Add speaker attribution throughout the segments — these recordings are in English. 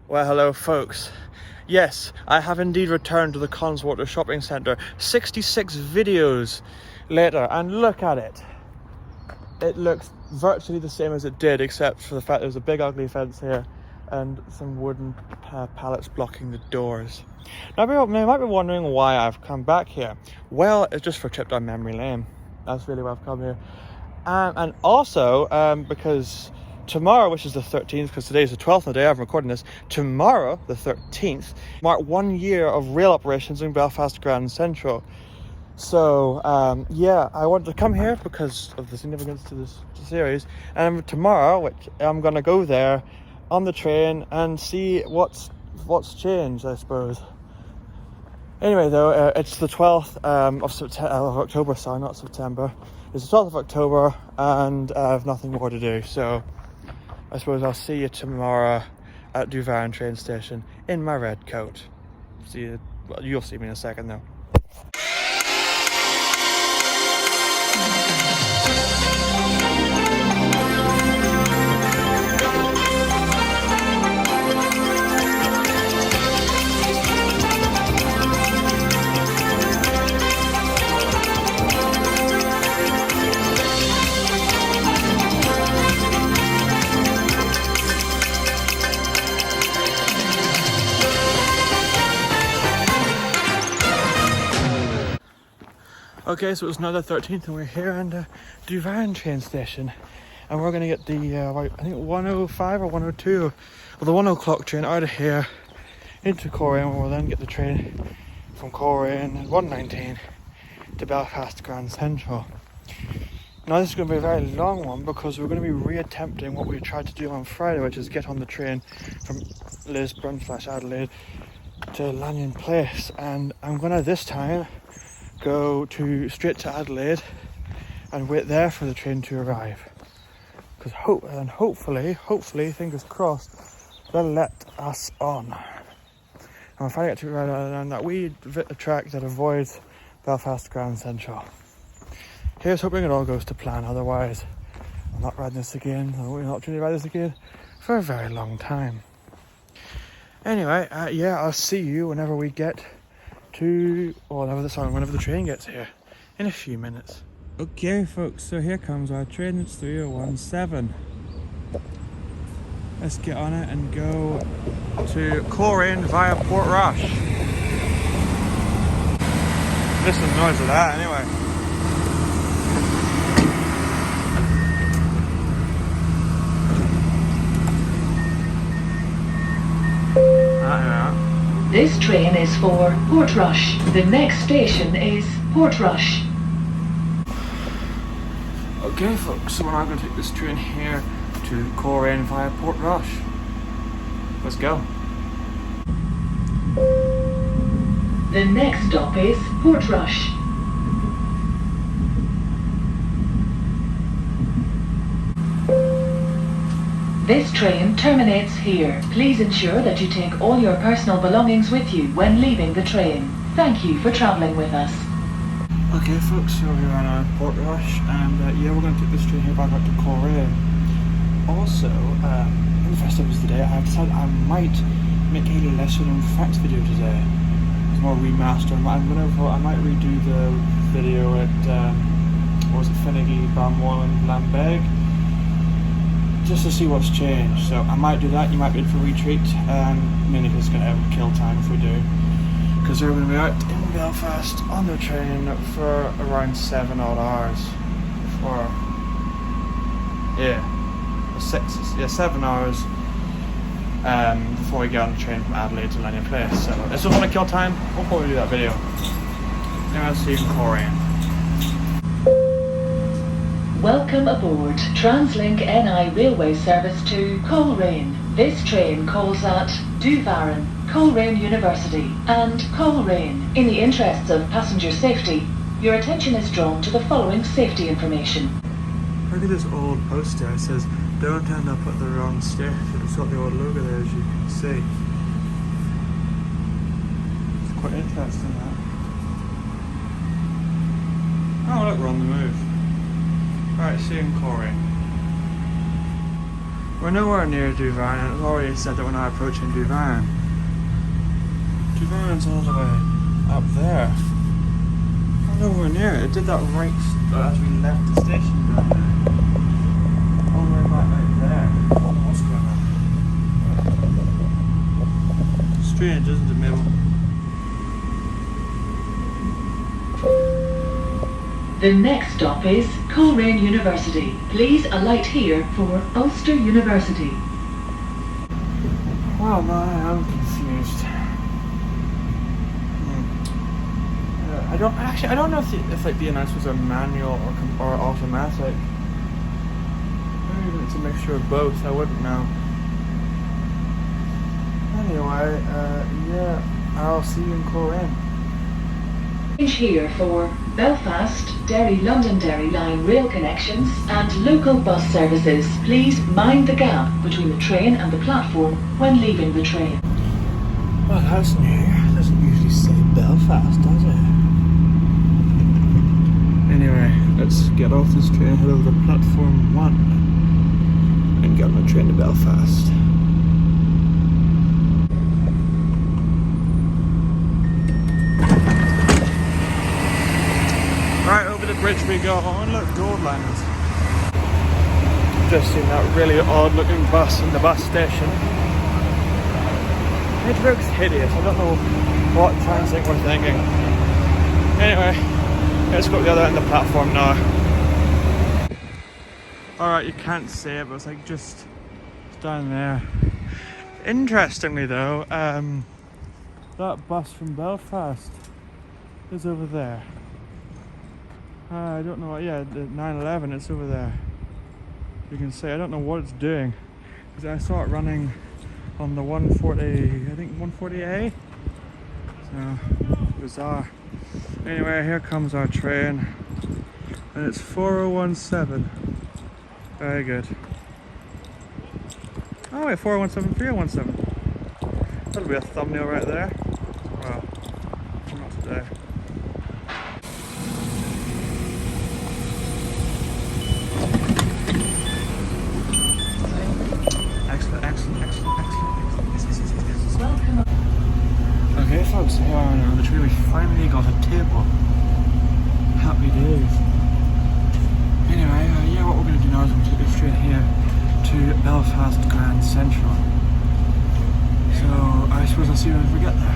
Speaker 1: Well, hello folks. Yes, I have indeed returned to the Connswater Shopping Centre 66 videos later, and look at it. It looks virtually the same as it did, except for the fact there's a big ugly fence here and some wooden pallets blocking the doors. Now, you might be wondering why I've come back here. Well, it's just for a trip down memory lane. That's really why I've come here. And also because tomorrow, which is the 13th, because today is the 12th, the day I'm recording this, tomorrow, the 13th, mark 1 year of rail operations in Belfast Grand Central. So, yeah, I wanted to come here because of the significance to this series. And tomorrow, which I'm going to go there on the train and see what's changed, I suppose. Anyway, though, it's the 12th of October, sorry, not September. It's the 12th of October, and I have nothing more to do. So, I suppose I'll see you tomorrow at Duvarn train station in my red coat. Well, you'll see me in a second, though. Okay, so it's now the 13th and we're here in the Duvarn train station, and we're going to get the, I think 105 or 102, well, the 1 o'clock train out of here into Coleraine, where we'll then get the train from Coleraine at 1:19 to Belfast Grand Central. Now this is going to be a very long one because we're going to be reattempting what we tried to do on Friday, which is get on the train from Lisburn/Adelaide to Lanyon Place, and I'm going to this time go straight to Adelaide and wait there for the train to arrive, because hopefully, fingers crossed, they'll let us on. And if I get to ride on that wee track that avoids Belfast Grand Central. Here's hoping it all goes to plan, otherwise I'm not riding this again. I won't have an opportunity to ride this again for a very long time. Anyway, yeah, I'll see you whenever we get to, whenever the train gets here in a few minutes. Okay folks, so here comes our train. It's 3017. Let's get on it and go to Coleraine via Portrush. Listen to the noise of that anyway.
Speaker 2: This train is for Portrush. The next station is Portrush.
Speaker 1: Okay folks, so we're now going to take this train here to Coleraine via Portrush. Let's go.
Speaker 2: The next stop is Portrush. This train terminates here. Please ensure that you take all your personal belongings with you when leaving the train. Thank you for travelling with us.
Speaker 1: Okay folks, so we're on Portrush, and yeah, we're going to take this train here back up to Coleraine. Also, in the first episode today, I decided I might make a lesser known facts video today. It's more remaster. I might redo the video at Finnegy, Balmoral and Lambeg, just to see what's changed. So I might do that. You might be in for a retreat, mainly because it's going to kill time if we do, because they're going to be out in Belfast on the train for around 7 odd hours. 7 hours before we get on the train from Adelaide to Lanyon Place. So I just want to kill time. We'll probably do that video. Anyway, I'll see you in Coleraine.
Speaker 2: Welcome aboard TransLink NI railway service to Coleraine. This train calls at Duvarn, Coleraine University and Coleraine. In the interests of passenger safety, your attention is drawn to the following safety information.
Speaker 1: Look at this old poster. It says, "Don't end up at the wrong station." It's got the old logo there, as you can see. It's quite interesting, that. Oh look, we're on the move. Alright, see you in Coleraine. We're nowhere near Duvarn, and it's already said that we're not approaching Duvarn. Duvarn's all the way up there. We're nowhere near it. It did that right as we left the station down there. All the way back right there. I don't know what's going on. Strange, isn't it, Mabel?
Speaker 2: The next stop is Coleraine University. Please alight here for Ulster University.
Speaker 1: Well, no, I am confused. I don't know if like the announcements are manual or automatic. Maybe it's a mixture of both. I wouldn't know. Anyway, yeah, I'll see you in Coleraine.
Speaker 2: Change here for Belfast, Derry, Londonderry line rail connections and local bus services. Please mind the gap between the train and the platform when leaving the train.
Speaker 1: Well, that's new. It doesn't usually say Belfast, does it? Anyway, let's get off this train, head over to platform 1 and get on the train to Belfast. Right, over the bridge we go. Oh, and look, gold liners. Just seen that really odd looking bus in the bus station. It looks hideous. I don't know what transit we're thinking. Anyway, let's go to the other end of the platform now. Alright, you can't see it, but it's like just down there. Interestingly though, that bus from Belfast is over there. I don't know what, yeah, the 911, it's over there. You can see, I don't know what it's doing. Because I saw it running on the 140, I think 140A. So, bizarre. Anyway, here comes our train. And it's 4017. Very good. Oh wait, 4017, 3017. That'll be a thumbnail right there. Well, not today. Okay folks, here we are on the train. We finally got a table. Happy days. Anyway, yeah, what we're going to do now is we're going to take this train here to Belfast Grand Central. So I suppose I'll see you when we get there.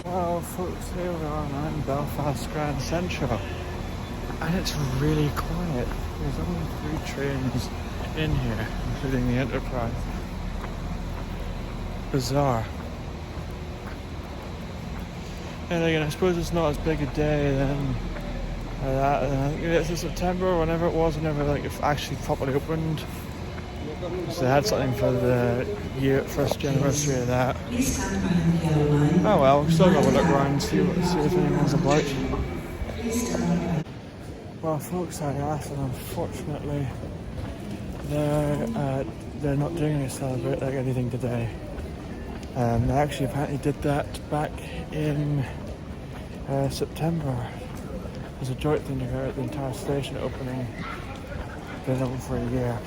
Speaker 1: Well folks, here we are now in Belfast Grand Central, and it's really quiet. There's only 3 trains in here, including the Enterprise. Bizarre. And again, I suppose it's not as big a day then that. And I think it's in September or whenever it was, whenever like it actually properly opened. So they had something for the first anniversary of that. Oh well, we're still gonna have a look around and see if anyone's about. Well folks, I asked, and unfortunately they're not doing anything today. They actually apparently did that back in September. There's a joint thing here at the entire station opening. Been open for a year.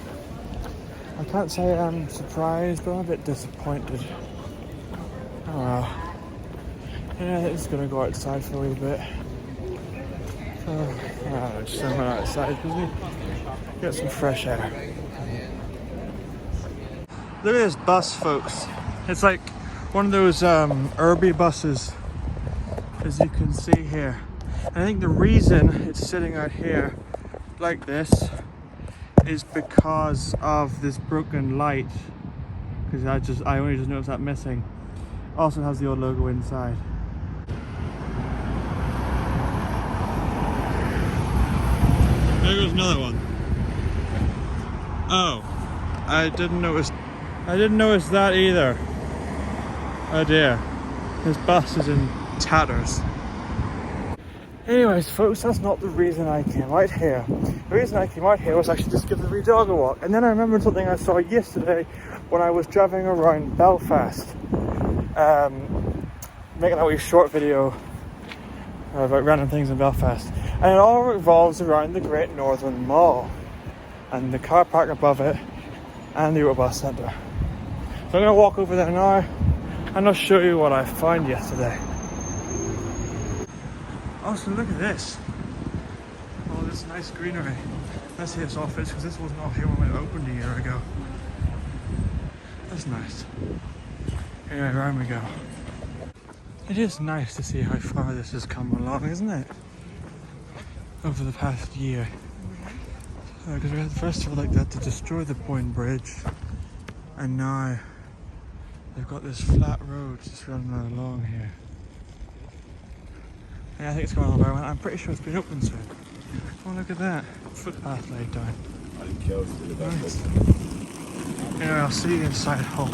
Speaker 1: I can't say I'm surprised, but I'm a bit disappointed. Oh well. Yeah, it's just gonna go outside for a wee bit. Just hang outside because we get some fresh air. Look at this bus, folks. It's like one of those Irby buses, as you can see here. And I think the reason it's sitting out here like this is because of this broken light. Because I only just noticed that missing. Also has the old logo inside. There goes another one. Oh, I didn't notice that either. Oh dear, this bus is in tatters. Anyways folks, that's not the reason I came out here. The reason I came out here was actually just give the wee dog a walk. And then I remembered something I saw yesterday when I was driving around Belfast. Making a wee short video about random things in Belfast. And it all revolves around the Great Northern Mall. And the car park above it. And the Eurobus Centre. So I'm going to walk over there now. And I'll show you what I found yesterday. Also, look at this. Oh, this nice greenery. Let's see it's all finished because this wasn't all here when it opened a year ago. That's nice. Anyway, around we go. It is nice to see how far this has come along, isn't it? Over the past year. Because we had first of all like that to destroy the Boyne Bridge. And now they've got this flat road just running along here. Yeah, I think it's going all the way around. I'm pretty sure it's been open soon. Oh, look at that. Footpath laid down. Nice. Anyway, I'll see you inside Hull.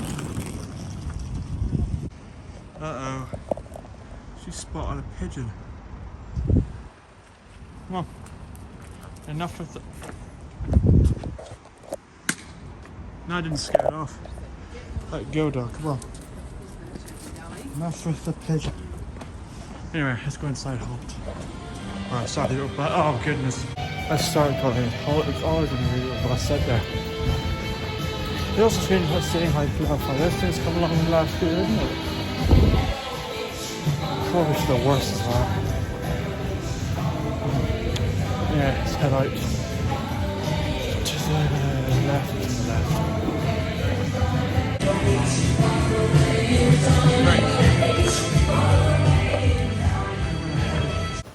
Speaker 1: Uh-oh. She spotted a pigeon. Come on. Enough with it. No, I didn't scare it off. Let go, dog. Come on. Enough with the pigeon. Anyway, let's go inside Holt. Right, sorry, the bus. Oh goodness. Let's start calling it Holt. It's always going to be a bus set there. It also seems like seeing how far this thing's come along in the last year, isn't it? Probably still worse as well. Yeah, let's head out to the left,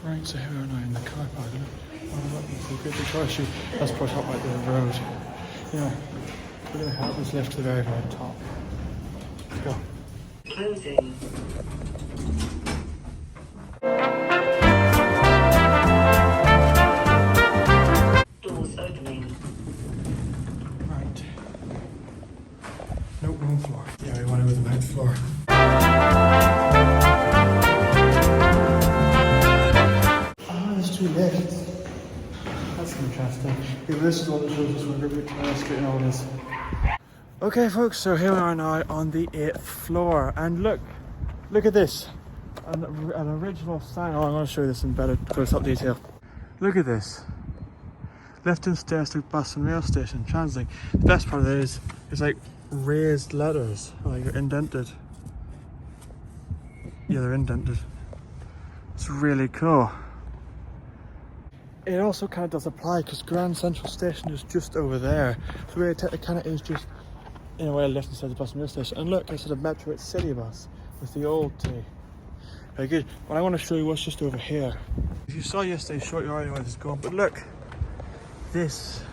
Speaker 1: Right, so here we are now in the car park. That's pushed up like the road. Yeah, we're going to help us lift to the very, very top. Let's go.
Speaker 2: Closing. Doors opening.
Speaker 1: Right. No ground floor. Yeah, we want to go to the main floor. There's two lifts. That's interesting. Yeah, this is what it shows us when we're getting all this. Okay folks, so here we are now on the 8th floor, and look at this. An original sign. Oh, I'm going to show you this in better close-up detail. Look at this. Lift and stairs to bus and rail station, TransLink. The best part of it is it's like raised letters, like they're indented. Yeah, they're indented. It's really cool. It also kind of does apply because Grand Central Station is just over there. So it kind of is just, in a way, a lift instead of the bus and rail station. And look, instead of Metro, it's City Bus with the old T. Very good. What I want to show you what's just over here. If you saw yesterday's short, you already know where this is going. But look, this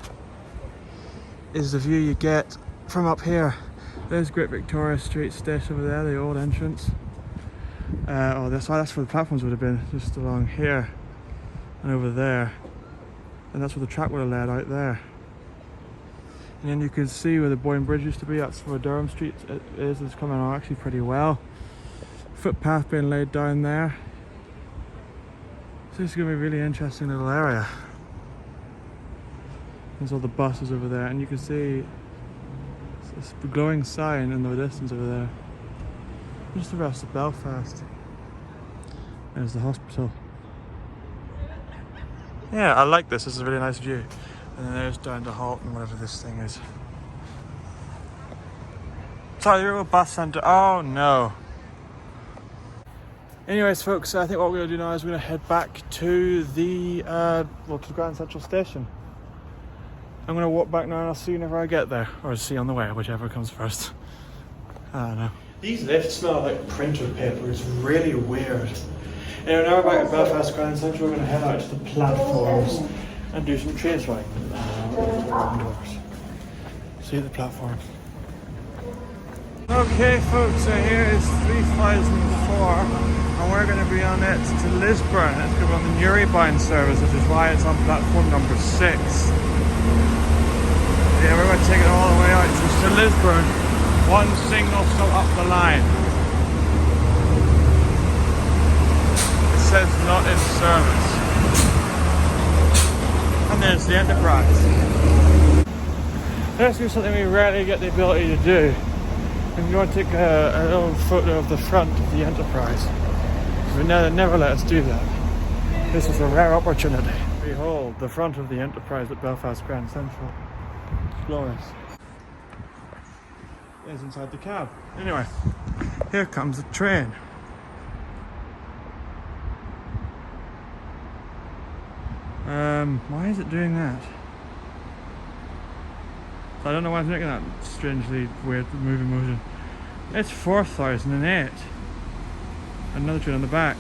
Speaker 1: is the view you get from up here. There's Great Victoria Street Station over there, the old entrance. That's where the platforms would have been, just along here and over there. And that's where the track would have led out there. And then you can see where the Boyne Bridge used to be. That's where Durham Street is. It's coming on actually pretty well. Footpath being laid down there. So it's going to be a really interesting little area. There's all the buses over there, and you can see this glowing sign in the distance over there. Just the rest of Belfast. There's the hospital. Yeah, I like this. This is a really nice view. And then there's down to Holt and whatever this thing is. Sorry, the Eurobus Centre. Oh no. Anyways, folks, I think what we're going to do now is we're going to head back to the to Grand Central Station. I'm going to walk back now and I'll see you whenever I get there. Or see you on the way, whichever comes first. I don't know. These lifts smell like printer paper. It's really weird. Anyway, now we're back at Belfast Grand Central. We're going to head out to the platforms and do some train swing. Indoors. See the platform. Okay folks, so here is 3004 and we're going to be on it to Lisburn. It's going to be on the Newrybound service, which is why it's on platform number 6. Yeah, we're going to take it all the way out to Lisburn. One single stop up the line. It says not in service. And there's the Enterprise. Let's do something we rarely get the ability to do. If you want to take a little photo of the front of the Enterprise. They never let us do that. This is a rare opportunity. Behold, the front of the Enterprise at Belfast Grand Central. It's glorious. There's inside the cab. Anyway, here comes the train. Why is it doing that? I don't know why it's making that strangely weird moving motion. It's 4008. Another train on the back.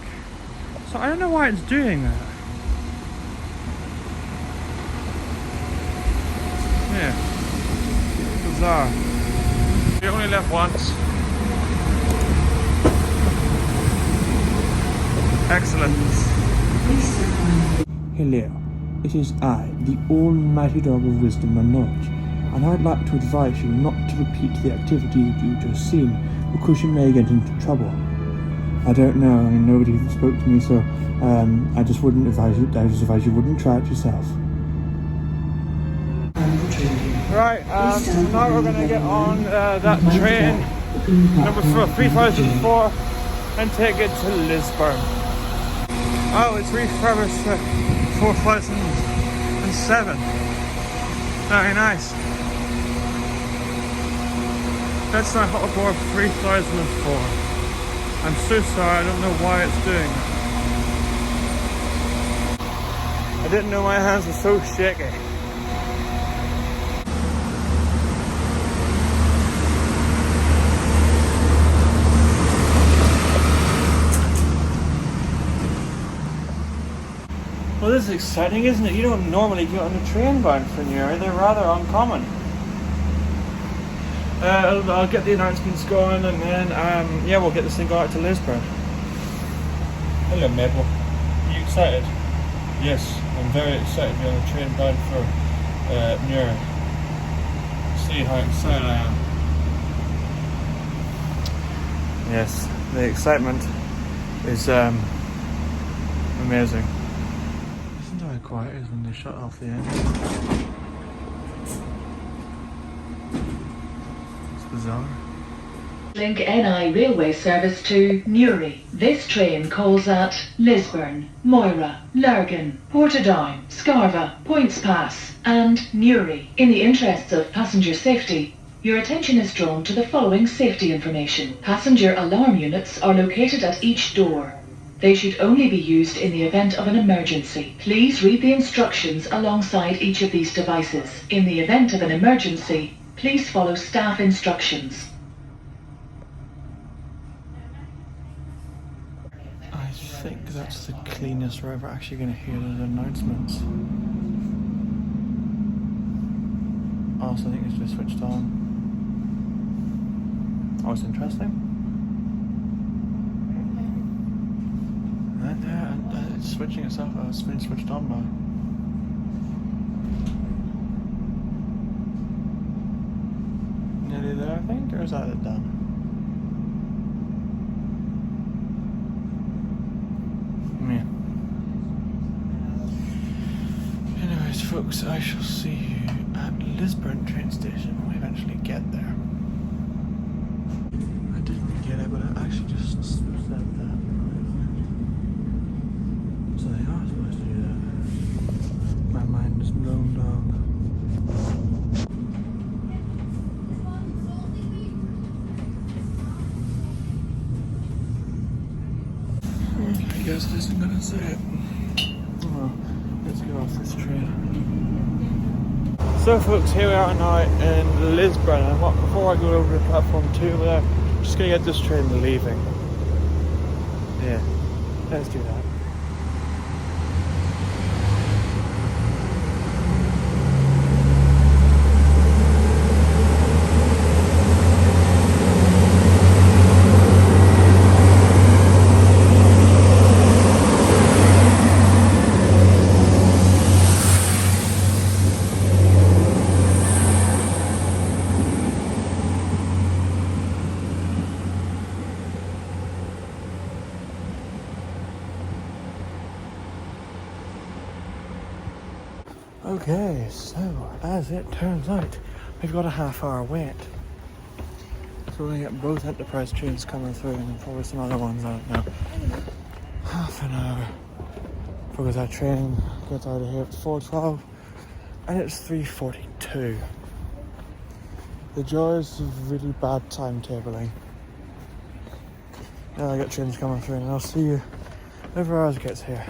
Speaker 1: So I don't know why it's doing that. Yeah. Bizarre. We only left once. Excellent.
Speaker 3: Hello, it is I, the almighty dog of wisdom and knowledge, and I'd like to advise you not to repeat the activity that you've just seen, because you may get into trouble. I don't know, I mean, nobody spoke to me, so I just advise you wouldn't try it yourself.
Speaker 1: Right, now we're going to get on that train, number 3004, and take it to Lisburn. Oh, it's refurbished to 4007. Very nice. That's not hot aboard 3004. I'm so sorry, I don't know why it's doing that. I didn't know my hands were so shaky. Well, this is exciting, isn't it? You don't normally get on a train bound for Newry. They're rather uncommon. I'll get the announcements going and then, yeah, we'll get this thing going out to Lisburn. Hello, Mabel. Are you excited? Yes, I'm very excited to be on a train bound for Newry. See how excited I am. Yes, the excitement is amazing. Listen to how quiet it is when they shut off the engine. Bizarre.
Speaker 2: Link NI railway service to Newry. This train calls at Lisburn, Moira, Lurgan, Portadown, Scarva, Points Pass and Newry. In the interests of passenger safety, your attention is drawn to the following safety information. Passenger alarm units are located at each door. They should only be used in the event of an emergency. Please read the instructions alongside each of these devices. In the event of an emergency, please follow staff instructions.
Speaker 1: I think that's the cleanest we're ever actually going to hear those announcements. Also, I think it's just switched on. Oh, it's interesting. And it's switching itself. It's been switched on now. Nearly there, I think, or is that it done? Yeah. Anyways, folks, I shall see you at Lisburn train station when we eventually get there. I didn't get it, but I actually just said that. So they are supposed to do that. My mind is blown dog. I guess this isn't gonna say it. Well, let's get off this train. So folks, here we are now in Lisburn, and before I go over to platform 2 over there, I'm just gonna get this train leaving. Yeah, let's do that. Okay, so as it turns out, we've got a half-hour wait. So we're gonna get both Enterprise trains coming through and then probably some other ones, I don't know. Half an hour. Because our train gets out of here at 4:12 and it's 3:42. The joys of really bad timetabling. Now I got trains coming through and I'll see you whenever ours gets here.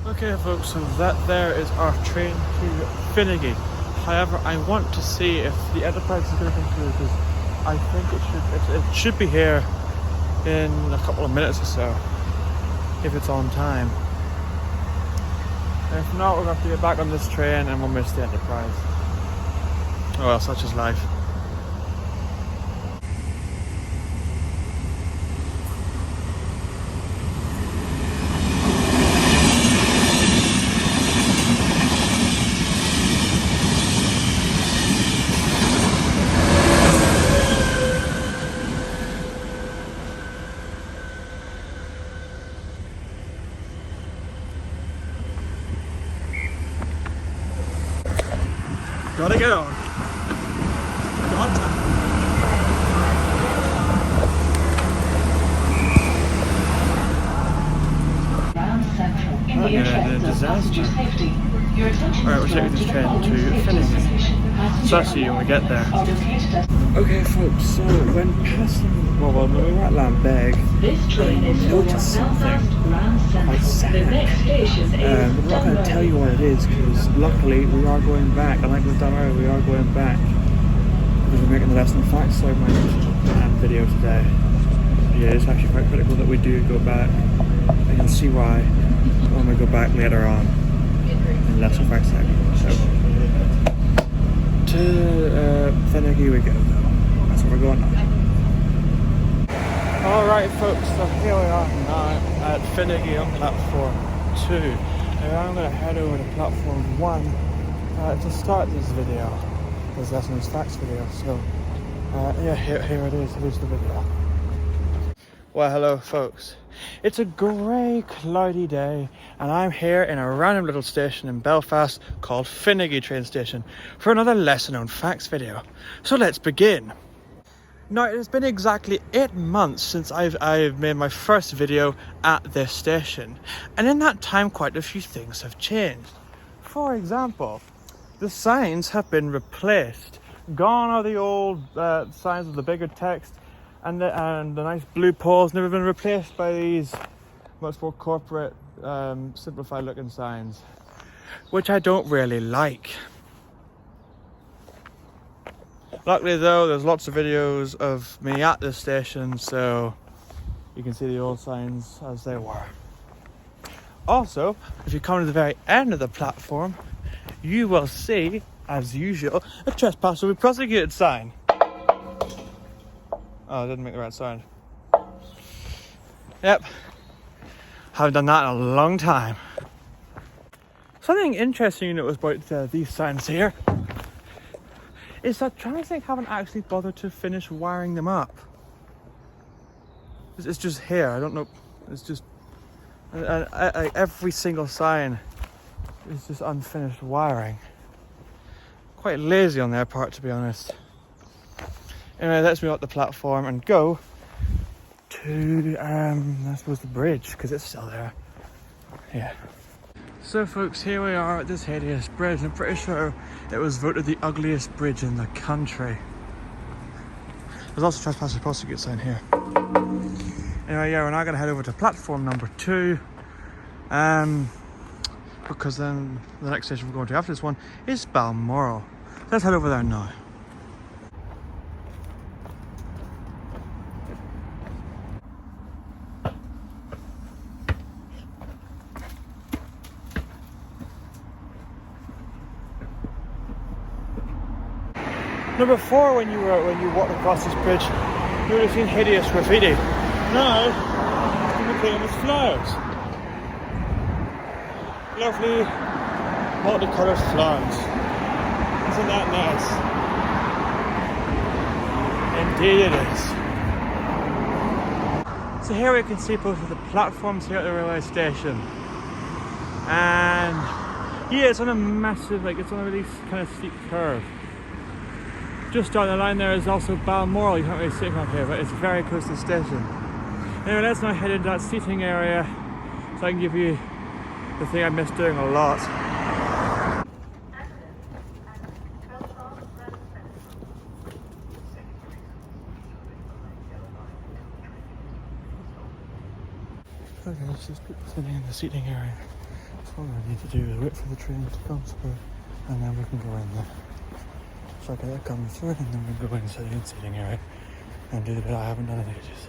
Speaker 1: Okay folks, so that there is our train to Finnegy. However, I want to see if the Enterprise is going to come through because I think it should be here in a couple of minutes or so, if it's on time. If not, we're going to have to get back on this train and we'll miss the Enterprise. Oh well, such is life. Gotta get on. Got time.
Speaker 2: Round Central. In the interest of passenger safety, your attention
Speaker 1: Alright, we're taking this train to Finnegy. So I'll see you when we get there. Okay folks, so when passing, well when we were at Lambeg,
Speaker 2: This train is for
Speaker 1: noticed something
Speaker 2: Belfast Grand
Speaker 1: quite
Speaker 2: Central.
Speaker 1: sad.
Speaker 2: The next station is
Speaker 1: I'm not going to tell you what it is because luckily we are going back, and like we've done earlier, we are going back because we're making the lesson facts segment video today. Yeah, it's actually quite critical that we do go back, and you'll see why when we go back later on in lesson facts segment. So to Finnegy we go. That's where we're going now. Alright folks, so here we are now at Finnegy on platform 2. And I'm going to head over to platform 1 to start this video, this lessons facts video. So yeah, here it is, here's the video. Well hello folks, it's a grey cloudy day and I'm here in a random little station in Belfast called Finnegy train station for another lesser known facts video. So let's begin. Now it has been exactly 8 months since I've made my first video at this station, and in that time quite a few things have changed. For example, the signs have been replaced. Gone are the old signs with the bigger text and the nice blue poles. Never been replaced by these much more corporate, simplified looking signs, which I don't really like. Luckily though, there's lots of videos of me at this station, so you can see the old signs as they were. Also, if you come to the very end of the platform, you will see, as usual, a trespass will be prosecuted sign. Oh, I didn't make the right sound. Yep, haven't done that in a long time. Something interesting you notice about these signs here is that TransLink haven't actually bothered to finish wiring them up. It's just here, I don't know, it's just every single sign is just unfinished wiring. Quite lazy on their part, to be honest. Anyway, let's move up the platform and go to, I suppose, the bridge, because it's still there. Yeah. So folks, here we are at this hideous bridge. I'm pretty sure it was voted the ugliest bridge in the country. There's also trespass prosecute sign here. Anyway, yeah, we're now going to head over to platform number 2. Because then the next station we're going to after this one is Balmoral. Let's head over there now. Number 4, when you walked across this bridge, you would have seen hideous graffiti. Now, you can paint with flowers. Lovely multicoloured flowers. Isn't that nice? Indeed it is. So here we can see both of the platforms here at the railway station. And yeah, it's on a massive, it's on a really kind of steep curve. Just down the line there is also Balmoral. You can't really see it from here, but it's very close to the station. Anyway, let's now head into that seating area so I can give you the thing I miss doing a lot. Okay, let's just put sitting in the seating area. So all I need to do is wait for the train to come through and then we can go in there. So I get that coming through and then we go inside the seating area and do the bit I haven't done in ages.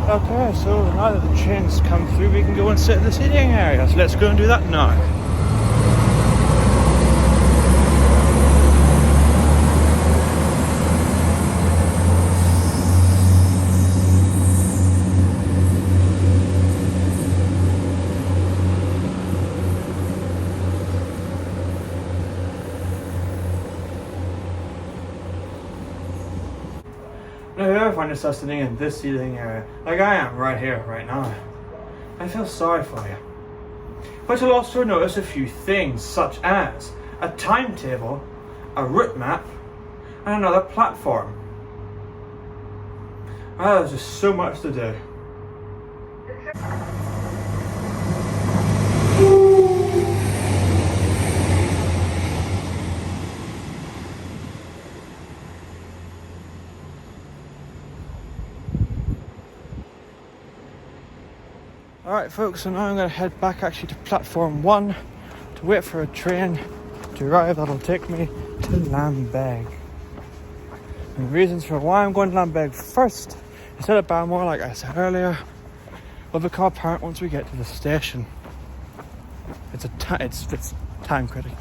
Speaker 1: Okay, so now that the train's come through, we can go and sit in the seating area. So let's go and do that now. Now, if you ever find yourself sitting in this seating area, like I am right here, right now, I feel sorry for you. But you'll also notice a few things, such as a timetable, a route map, and another platform. Well, there's just so much to do. Alright folks, so now I'm going to head back actually to platform 1 to wait for a train to arrive that'll take me to Lambeg. And the reasons for why I'm going to Lambeg first instead of Balmoral, like I said earlier, will become apparent once we get to the station. It's time critical.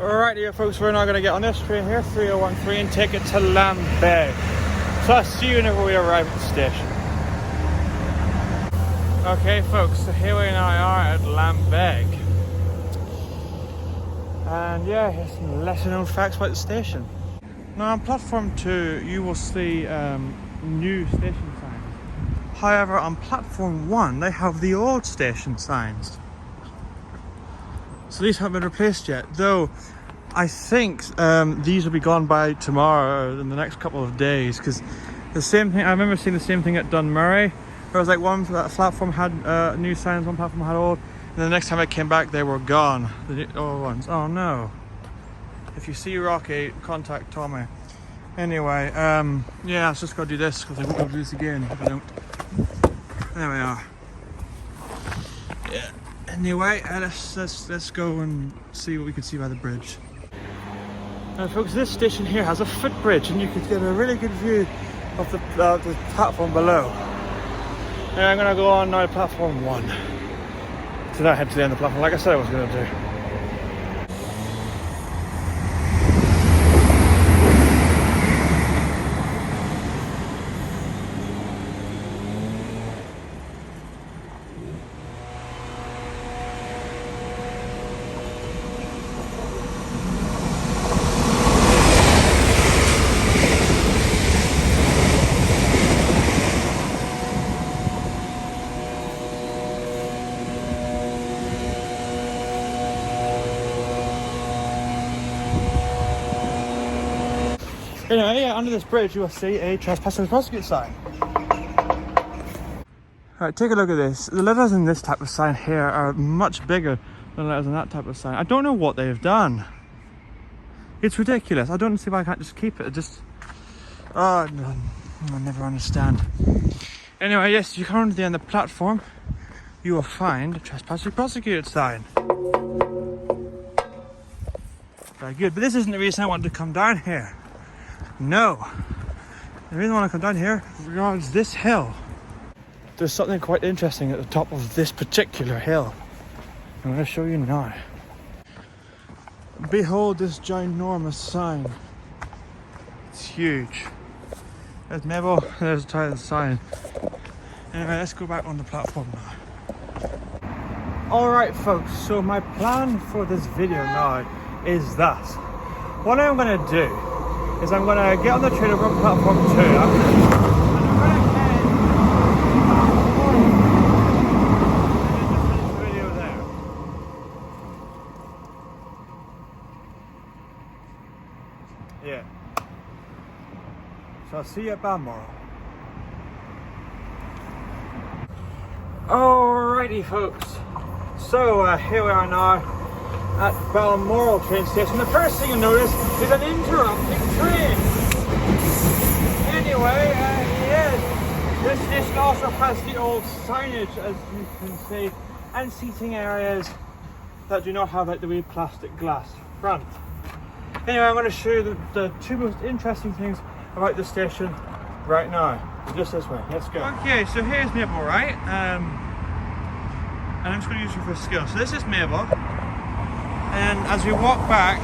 Speaker 1: Alright here folks, we're now going to get on this train here, 3013, and take it to Lambeg. So I'll see you whenever we arrive at the station. Okay folks, so here we now are at Lambeg. And yeah, here's some lesser known facts about the station. Now on platform 2 you will see new station signs. However, on platform 1 they have the old station signs. So these haven't been replaced yet, though I think these will be gone by tomorrow or in the next couple of days, because the same thing, I remember seeing the same thing at Dunmurray. There was like one platform had new signs, one platform had old, and the next time I came back they were gone, the old ones. Oh no. If you see Rocky, contact Tommy. Anyway, yeah, let's just go do this, because I won't be able to do this again if I don't. There we are. Yeah. Anyway, let's go and see what we can see by the bridge. Now folks, this station here has a footbridge and you can get a really good view of the platform below. And I'm going to go on now to platform 1. So now I head to the end of the platform like I said I was going to do. Anyway, yeah, under this bridge you will see a trespass and prosecute sign. Alright, take a look at this. The letters in this type of sign here are much bigger than the letters in that type of sign. I don't know what they've done. It's ridiculous. I don't see why I can't just keep it. Oh, no, I'll never understand. Anyway, yes, you come to the end of the platform, you will find a trespass and prosecuted sign. Very good, but this isn't the reason I wanted to come down here. No, the reason I want to come down here regards this hill. There's something quite interesting at the top of this particular hill. I'm going to show you now. Behold this ginormous sign. It's huge. There's Mabel, there's the sign. Anyway, let's go back on the platform now. Alright folks, so my plan for this video now is that. What I'm going to do is I'm going to get on the train over on platform 2 and I'm going to head and just finish the video there. Yeah. So I'll see you at Balmoral. Alrighty folks, so here we are now at Balmoral train station. The first thing you notice is an interrupting train. Anyway, yes, this station also has the old signage, as you can see, and seating areas that do not have like the wee plastic glass front. Anyway, I'm going to show you the two most interesting things about the station right now. Just this way. Let's go. Okay, so here's Mabel, right? And I'm just going to use her for skill. So this is Mabel. And as we walk back,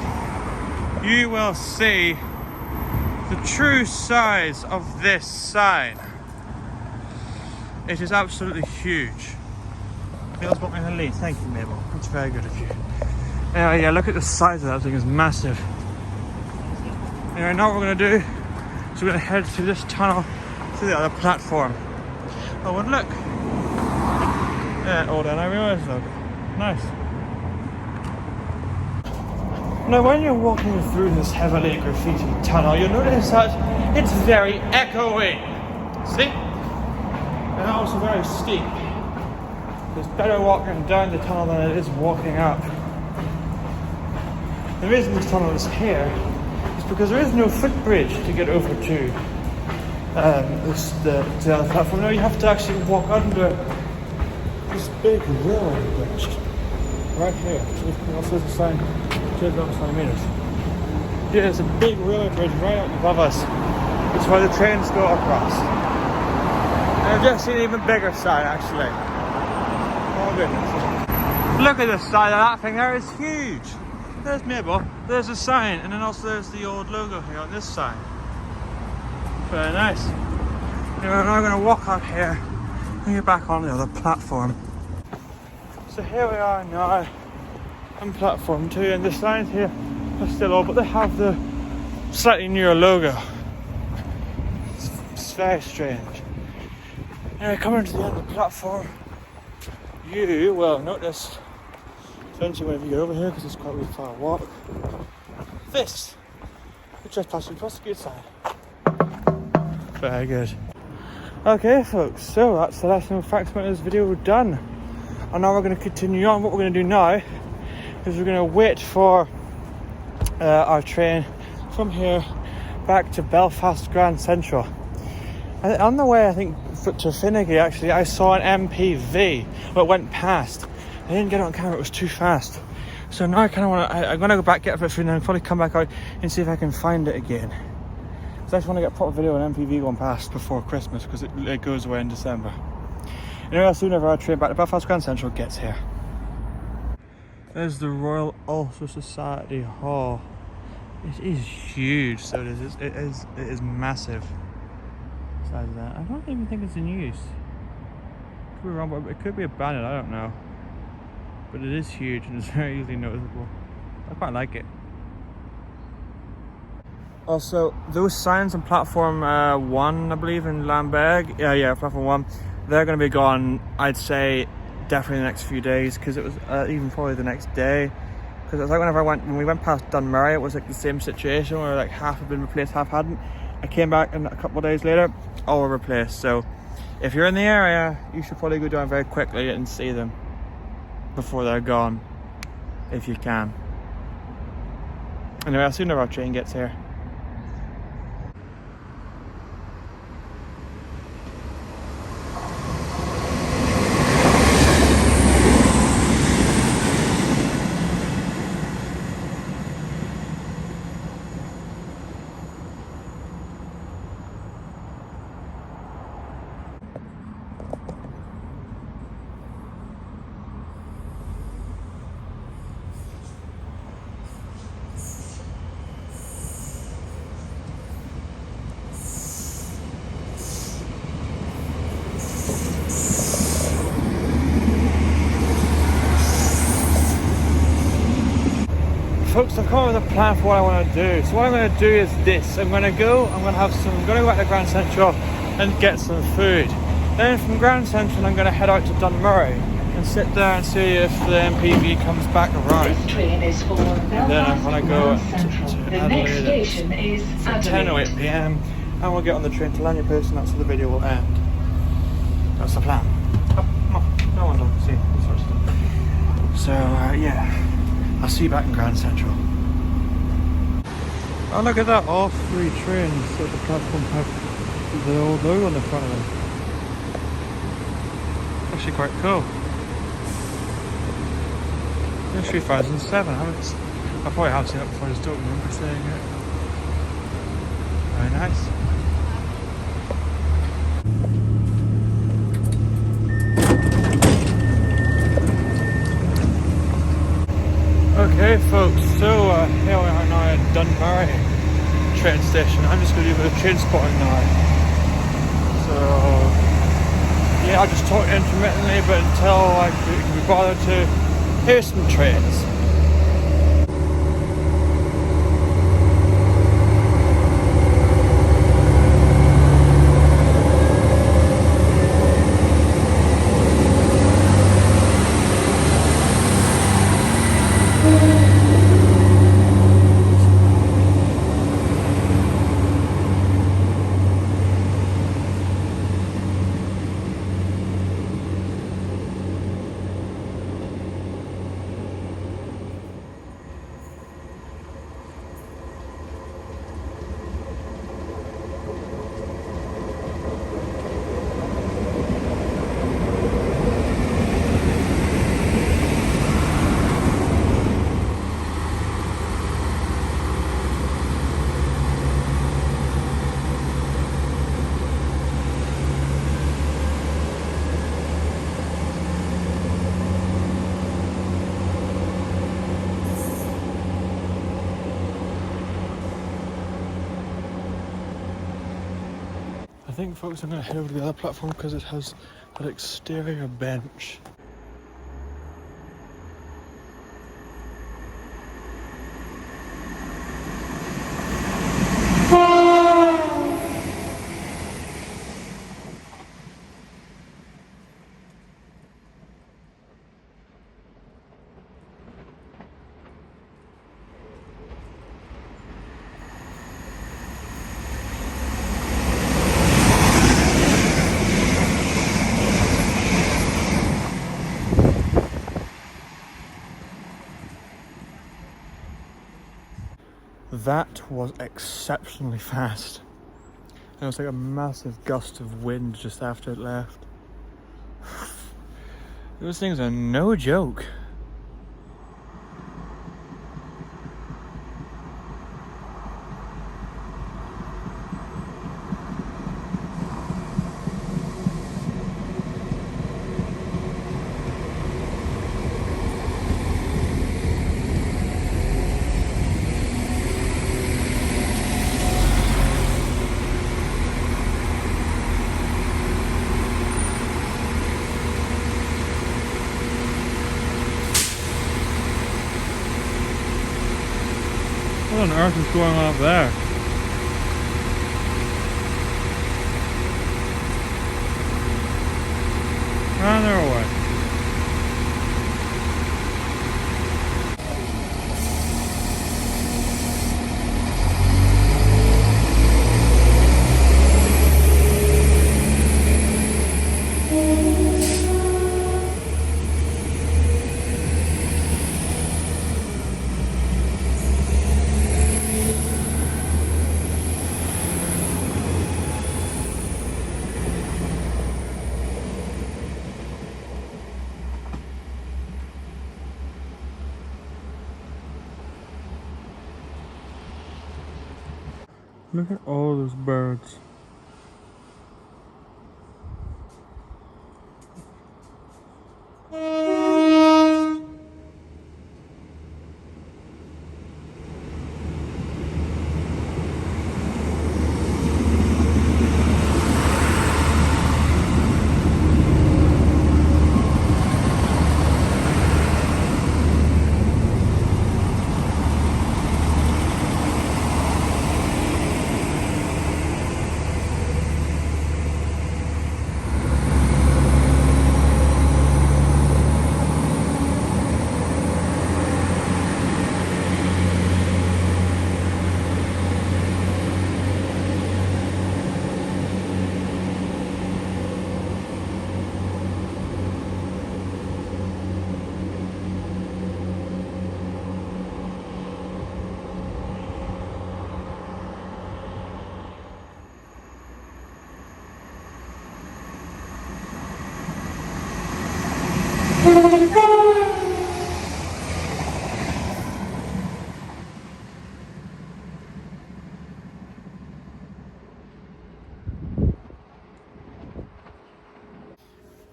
Speaker 1: you will see the true size of this sign. It is absolutely huge. Mabel's brought me her lead. Thank you, Mabel. That's very good of you. Anyway, yeah, look at the size of that thing. It's massive. Anyway, now what we're going to do is we're going to head through this tunnel to the other platform. Oh, and look. Yeah, old NI logo. Nice. Now when you're walking through this heavily graffitied tunnel, you'll notice that it's very echoey. See? And also very steep. It's better walking down the tunnel than it is walking up. The reason this tunnel is here is because there is no footbridge to get over to the other platform. Now you have to actually walk under this big railway bridge right here. Also there's a sign. About 20 meters. Yeah, there's a big railway bridge right up above us. It's where the trains go across. And I've just seen an even bigger sign actually. Oh goodness. Look at the size of that thing there, it's huge. There's Mabel, there's a sign, and then also there's the old logo here on this side. Very nice. Anyway, we're now going to walk out here and get back on the other platform. So here we are now on platform 2, and the signs here are still old, but they have the slightly newer logo. It's very strange. Anyway, coming to the end of the platform, you will notice, eventually whenever you get over here, because it's quite a really far walk, this, which is passing across the good side. Very good. Okay folks, so that's the last known facts about this video done. And now we're going to continue on. What we're going to do now is we're going to wait for our train from here back to Belfast Grand Central. And on the way, I think, to Finnegy, actually, I saw an MPV, but it went past. I didn't get it on camera, it was too fast. So now I kind of want to, I'm going to go back, get a bit of food, and then probably come back out and see if I can find it again. So I just want to get a proper video of an MPV going past before Christmas, because it goes away in December. Anyway, I'll see you whenever our train back to Belfast Grand Central gets here. There's the Royal Ulster Society Hall. It is huge, so it is massive. Besides that, I don't even think it's in use. Could be wrong, but it could be abandoned, I don't know. But it is huge and it's very easily noticeable. I quite like it. Also, those signs on platform 1, I believe, in Lamberg, yeah, platform 1, they're going to be gone, I'd say, definitely the next few days, because it was even probably the next day. Because it was like when we went past Dunmurray, it was like the same situation where like half had been replaced, half hadn't. I came back and a couple of days later, all were replaced. So if you're in the area, you should probably go down very quickly and see them before they're gone, if you can. Anyway, I'll see you whenever our train gets here. Folks, I've come up with a plan for what I want to do. So what I'm going to do is this. I'm going to go back to Grand Central and get some food. Then from Grand Central I'm going to head out to Dunmurray and sit there and see if the MPV comes back around.
Speaker 2: This train is for
Speaker 1: And then I'm going to go to
Speaker 2: The next
Speaker 1: Adelaide
Speaker 2: station is
Speaker 1: at 10:08
Speaker 2: Adelaide.
Speaker 1: PM and we'll get on the train to Lanyon Post, and that's where the video will end. That's the plan. No one don't see this sort of stuff. So yeah. I'll see you back in Grand Central. Oh, look at that, all 3 trains at the platform have the old logo on the front of them. Actually quite cool. It's 3007, I probably have seen it before, I just don't remember saying it. Very nice. Okay folks, so here we are now at Dunmurray train station. I'm just going to do a bit of train spotting now. So yeah, I'll just talk intermittently, but until I can be bothered to hear some trains. I think, folks, I'm going to head over to the other platform because it has that exterior bench. That was exceptionally fast. And it was like a massive gust of wind just after it left. Those things are no joke. What on earth is going on up there? Ah, they're away. Look at all those birds.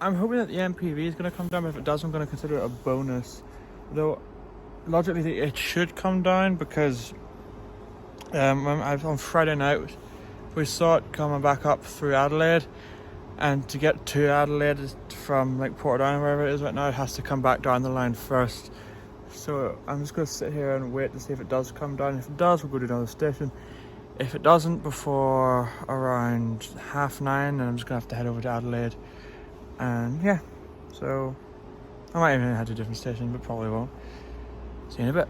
Speaker 1: I'm hoping that the MPV is going to come down, but if it does, I'm going to consider it a bonus. Though, logically, it should come down because on Friday night, we saw it coming back up through Adelaide, and to get to Adelaide from like Portadown, wherever it is right now, it has to come back down the line first. So I'm just going to sit here and wait to see if it does come down. If it does, we'll go to another station. If it doesn't before around 9:30, then I'm just going to have to head over to Adelaide. And yeah, so I might even head to a different station, but probably won't. See you in a bit.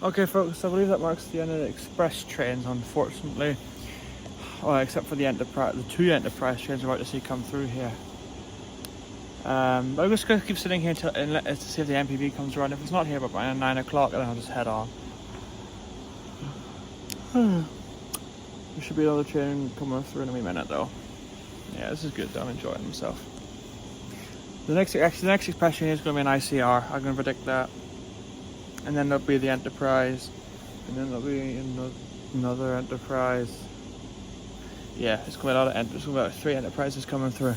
Speaker 1: Okay folks, I believe that marks the end of the express trains, unfortunately. Well, except for the Enterprise, the 2 Enterprise trains we're about to see come through here. But I'm just going to keep sitting here to see if the MPB comes around. If it's not here by 9 o'clock, then I'll just head on. There should be another train coming through in a wee minute though. Yeah, this is good though, I'm enjoying myself. The next express train is going to be an ICR, I'm going to predict that. And then there'll be the Enterprise. And then there'll be another Enterprise. Yeah, it's going to be there's about 3 Enterprises coming through.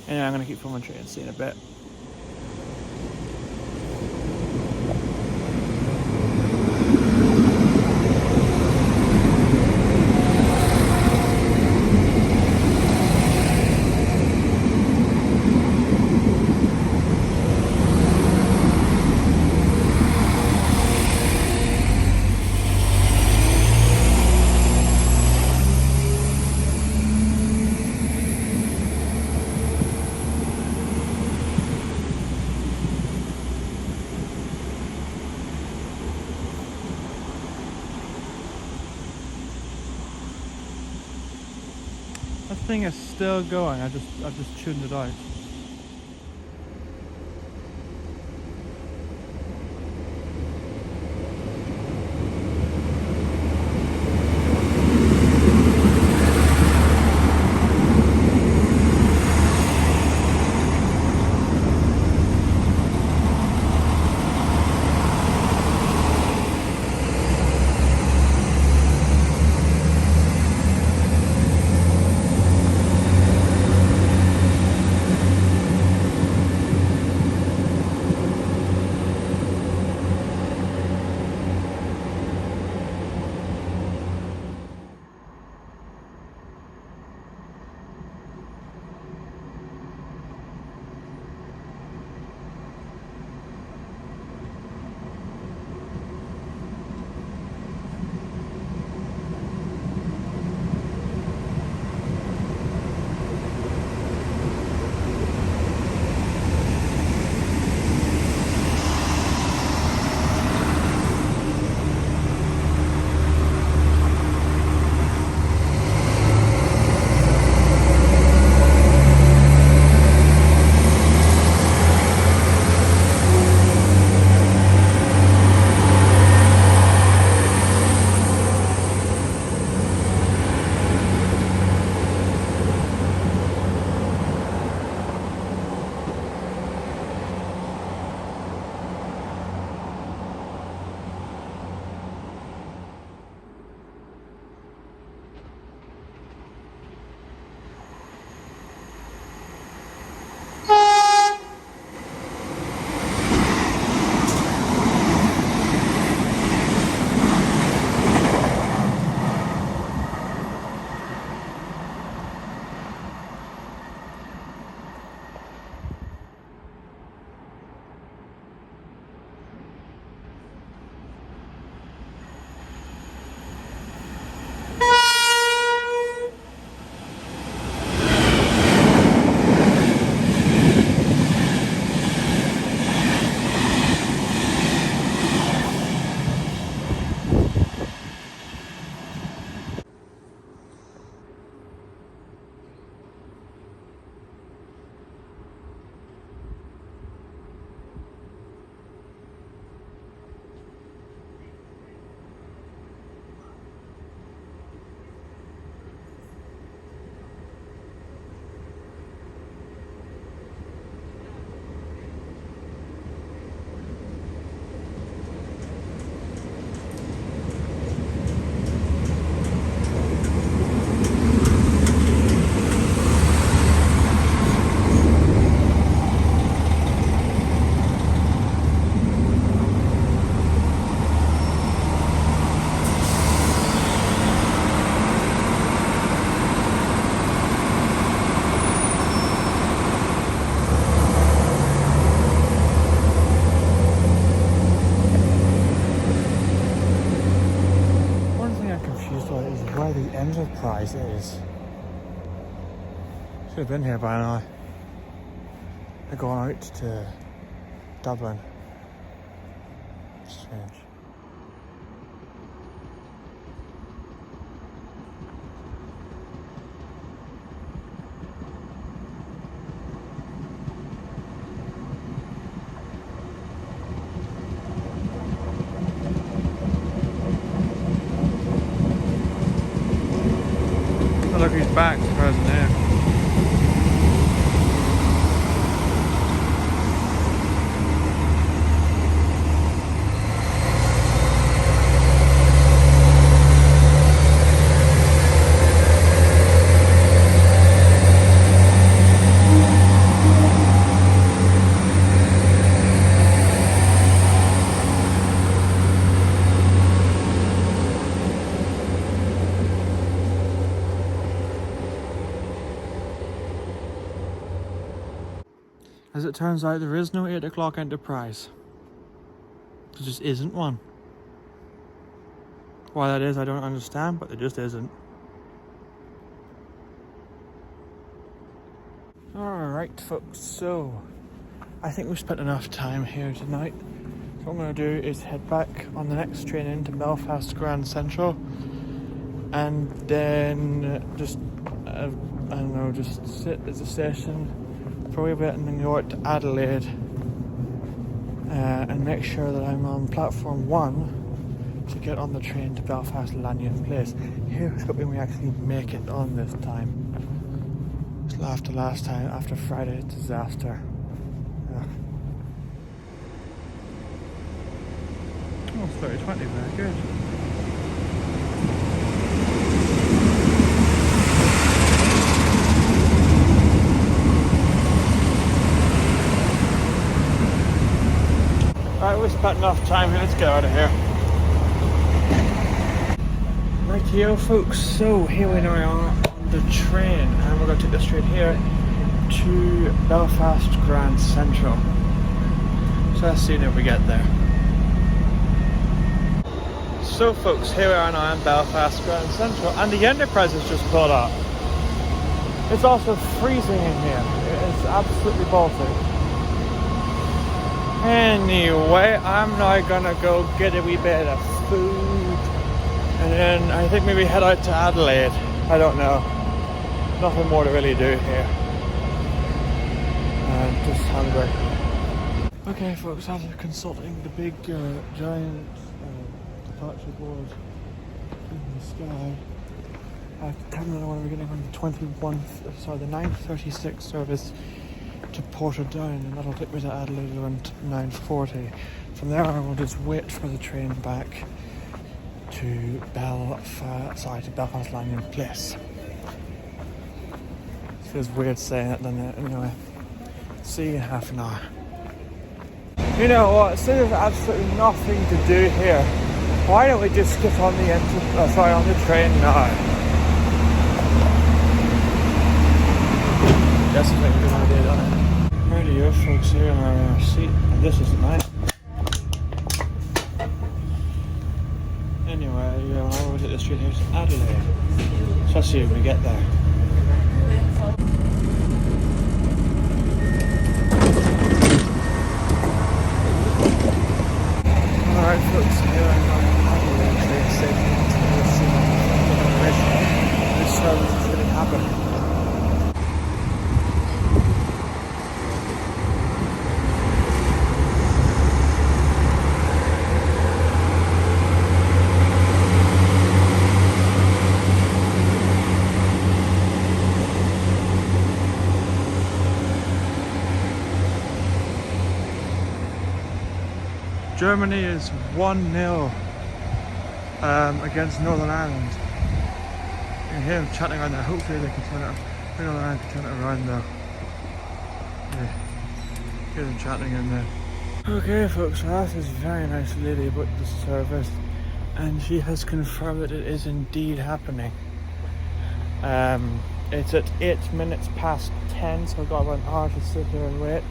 Speaker 1: Anyway, I'm going to keep filming trains, see you in a bit. That thing is still going. I've just tuned it out. Where the Enterprise is. Should have been here by now. They're going out to Dublin. Strange. look, he's back. Surprising there. As it turns out, there is no 8 o'clock Enterprise. There just isn't one. Why that is, I don't understand, but there just isn't. Alright folks, so I think we've spent enough time here tonight. So what I'm going to do is head back on the next train into Belfast Grand Central, and then just, I don't know, just sit at the station for a wee bit and then go out to Adelaide and make sure that I'm on platform 1 to get on the train to Belfast Lanyon Place. Here's hoping we actually make it on this time. So after last time, after Friday's disaster. Oh, 30-20, very good. Alright, we've spent enough time here, let's get out of here. Rightio folks, so here we now are on the train and we're going to take this train here to Belfast Grand Central. So let's see if we get there. So folks, here we are now in Belfast Grand Central and the Enterprise has just pulled up. It's also freezing in here, it's absolutely Baltic. Anyway, I'm now gonna go get a wee bit of food and then I think maybe head out to Adelaide. I don't know. Nothing more to really do here. I'm just hungry. Okay folks, after consulting the big giant departure board in the sky, I have to tell them that we're getting on the 9:36 service to Portadown, and that'll take me to Adelaide around 9:40. From there I will just wait for the train back to Belfast Lanyon Place. It feels weird saying it, doesn't it? Anyway, see you in half an hour. You know what, since there's absolutely nothing to do here, why don't we just get on the on the train now? That's a good idea, doesn't it? Radio folks here in our seat, and this is nice. Anyway, yeah, I'll take the street here to Adelaide. So let's see if we get there. Alright folks, here I am in Adelaide train station. Let's see if this service is really happening. Germany is 1-0 against Northern Ireland. You can hear them chatting around there. Hopefully they can turn it. Northern Ireland can turn it around though. Yeah. Hear them chatting in there. Okay folks, I asked this very nice lady about the service and she has confirmed that it is indeed happening. It's at 8 minutes past 10, so I've got about an hour to sit here and wait.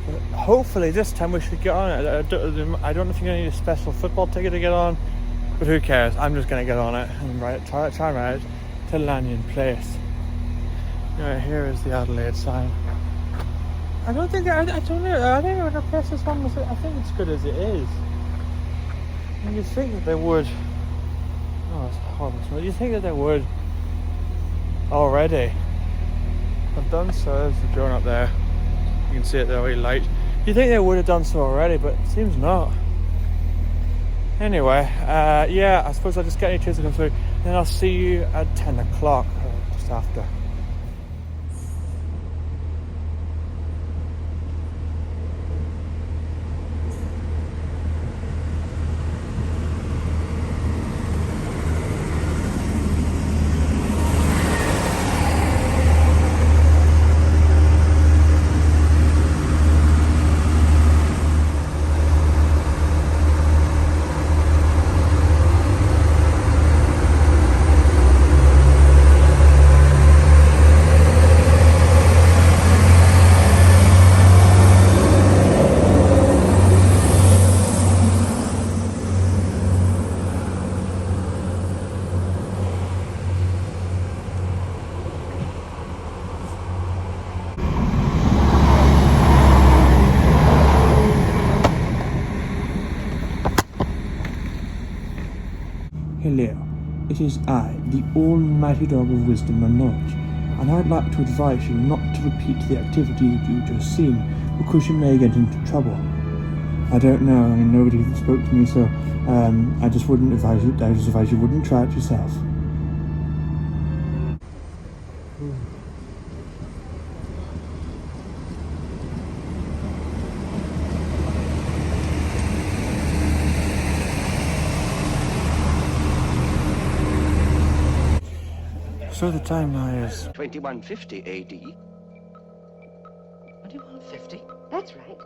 Speaker 1: But hopefully this time we should get on it. I don't know if you're going to need a special football ticket to get on, but who cares? I'm just going to get on it and try and ride to Lanyon Place. Right, here is the Adelaide sign. I don't think I don't know. I think they're going to press this one. I think it's good as it is. And you'd think that they would. Oh, it's horrible. You'd think that they would already have done so. There's the drone up there. You can see it there, really light. You think they would have done so already, but it seems not. Anyway, yeah, I suppose I'll just get any chance to come through. Then I'll see you at 10 o'clock. after.
Speaker 3: Hello, it is I, the almighty dog of wisdom, Manoj, and I'd like to advise you not to repeat the activity that you've just seen, because you may get into trouble. I don't know, I mean, nobody spoke to me, so I just advise you wouldn't try it yourself.
Speaker 1: So the time now is
Speaker 4: 2150 AD.
Speaker 5: 2150? That's right.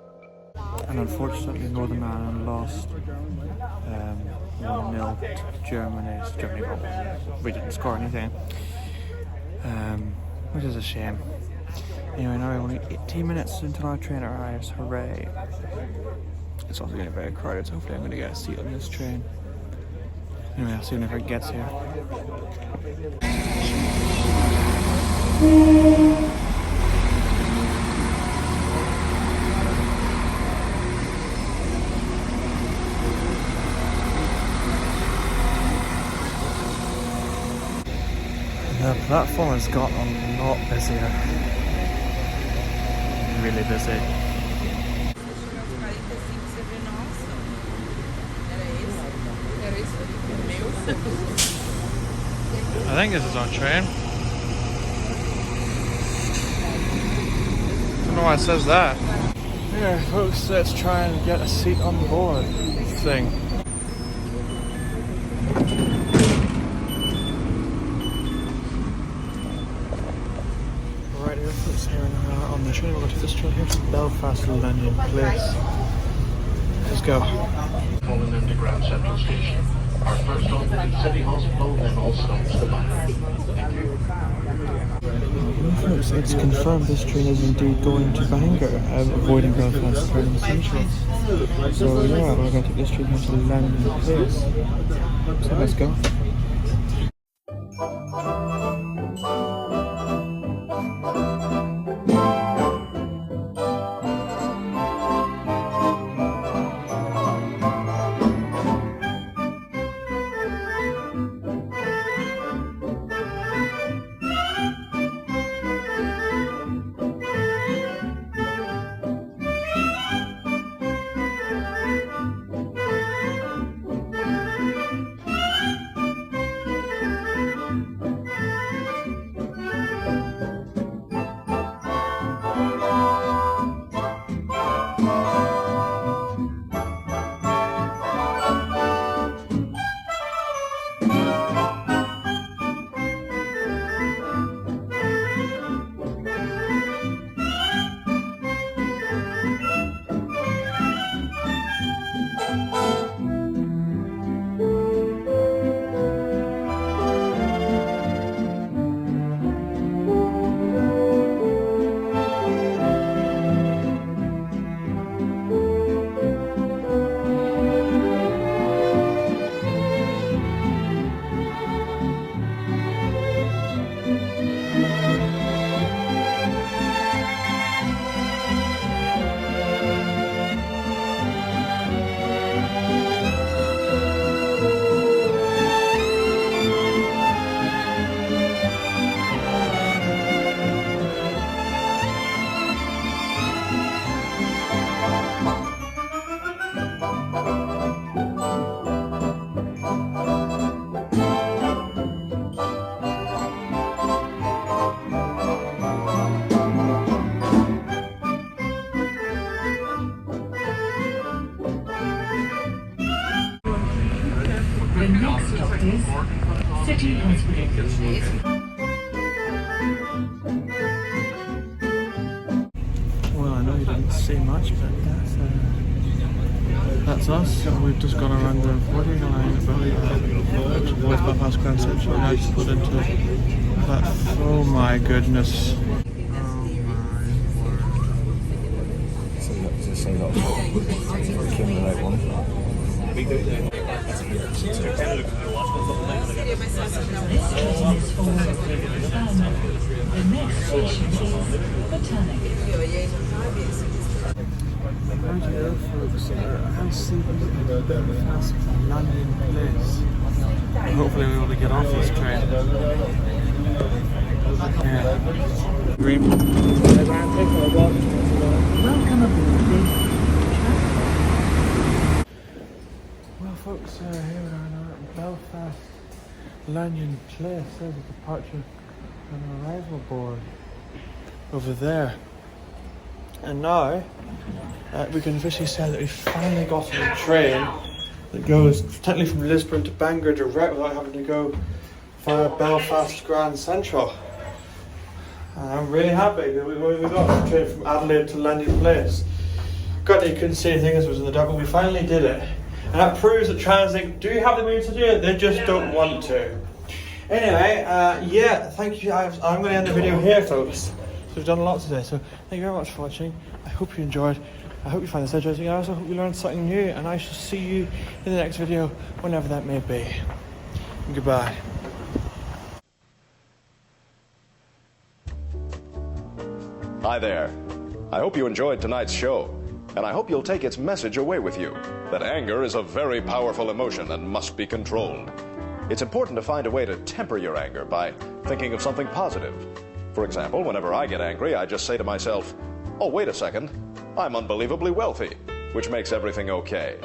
Speaker 1: and unfortunately Northern Ireland lost 1-0 to Germany. We didn't score anything, which is a shame. Anyway, now we're only 18 minutes until our train arrives. Hooray! It's also getting very crowded, so hopefully I'm going to get a seat on this train. Anyway, I'll see you whenever it gets here. The platform has gotten a lot busier. Really busy. I think this is our train. I don't know why it says that. Here, folks, let's try and get a seat on board thing. Right here, folks, here on the train. We're going to this train here to Belfast Landing Place. Let's go.
Speaker 6: Pulling into Grand Central Station. Our first stop is City Hospital, then all stops to Bangor. Thank you.
Speaker 1: Folks, it's confirmed this train is indeed going to Bangor, avoiding Belfast Grand Central. So yeah, we're going to take this train here to Landing Place. So let's go.
Speaker 2: stop is City Hospital.
Speaker 1: Well, I know you didn't see much, but that's us. We've just gone around the boarding line towards Belfast Grand Central. Now just put into that. Oh my goodness.
Speaker 2: The next station is Botanic.
Speaker 1: Right here, folks, I'll see the Belfast London Place. Hopefully we'll be able to get off this train. Yeah. Green.
Speaker 2: Welcome aboard
Speaker 1: Well, folks, here we are now at Belfast Lanyon Place. There's the departure and arrival board over there. And now we can officially say that we finally got on a train that goes technically from Lisburn to Bangor direct without having to go via Belfast Grand Central. And I'm really happy that we got a train from Adelaide to Lanyon Place. God, you couldn't see anything as it was in the dark, but we finally did it. And that proves that Translink do have the means to do it, they just don't want to. Anyway, yeah, thank you. I'm going to end the video here, folks. So we've done a lot today, so thank you very much for watching. I hope you enjoyed. I hope you find this interesting. I also hope you learned something new, and I shall see you in the next video, whenever that may be. Goodbye.
Speaker 4: Hi there. I hope you enjoyed tonight's show, and I hope you'll take its message away with you, that anger is a very powerful emotion and must be controlled. It's important to find a way to temper your anger by thinking of something positive. For example, whenever I get angry, I just say to myself, oh, wait a second, I'm unbelievably wealthy, which makes everything okay.